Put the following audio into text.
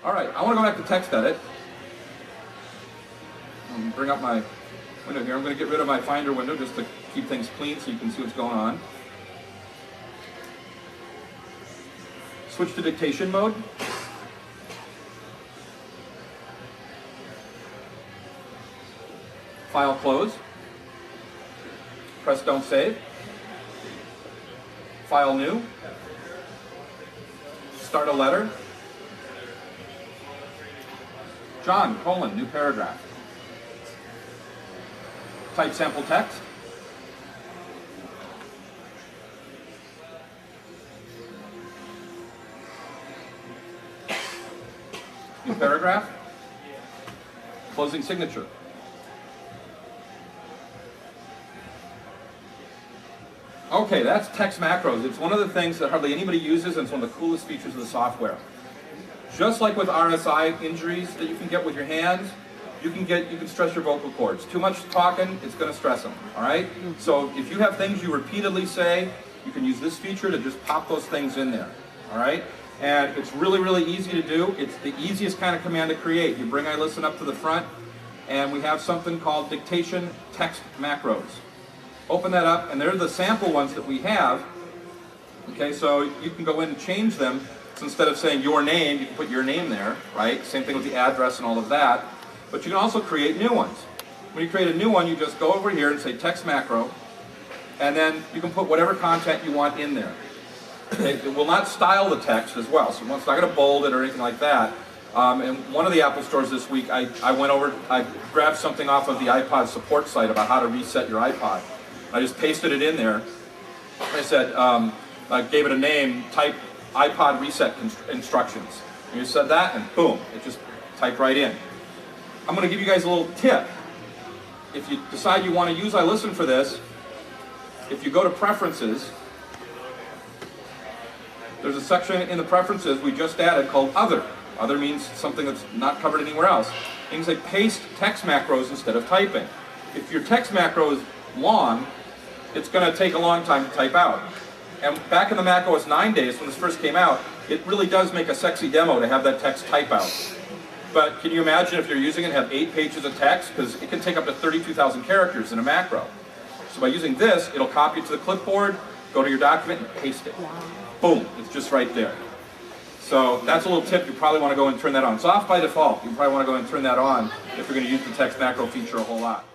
All right, I want to go back to text edit. Bring up my window here. I'm going to get rid of my Finder window just to keep things clean so you can see what's going on. Switch to dictation mode. File close. Press don't save. File new. Start a letter. John, colon, new paragraph. Type sample text. New paragraph. Closing signature. Okay, that's text macros. It's one of the things that hardly anybody uses, and it's one of the coolest features of the software. Just like with RSI injuries that you can get with your hands, you can stress your vocal cords. Too much talking, it's going to stress them. All right. So if you have things you repeatedly say, you can use this feature to just pop those things in there. All right. And it's really, really easy to do. It's the easiest kind of command to create. You bring iListen up to the front, and we have something called dictation text macros. Open that up, and they're the sample ones that we have. Okay, so you can go in and change them. So instead of saying your name, you can put your name there, right? Same thing with the address and all of that. But you can also create new ones. When you create a new one, you just go over here and say text macro, and then you can put whatever content you want in there. Okay? It will not style the text as well, so it's not going to bold it or anything like that. In one of the Apple stores this week, I grabbed something off of the iPod support site about how to reset your iPod. I just pasted it in there. I said, I gave it a name, type iPod reset instructions. And you said that, and boom, it just typed right in. I'm going to give you guys a little tip. If you decide you want to use iListen for this, if you go to Preferences, there's a section in the Preferences we just added called Other. Other means something that's not covered anywhere else. And you can say paste text macros instead of typing. If your text macro is long, it's going to take a long time to type out. And back in the macOS 9 days, when this first came out, it really does make a sexy demo to have that text type out. But can you imagine if you're using it and have 8 pages of text? Because it can take up to 32,000 characters in a macro. So by using this, it'll copy it to the clipboard, go to your document, and paste it. Boom, it's just right there. So that's a little tip. You probably want to go and turn that on. It's off by default. You probably want to go and turn that on if you're going to use the text macro feature a whole lot.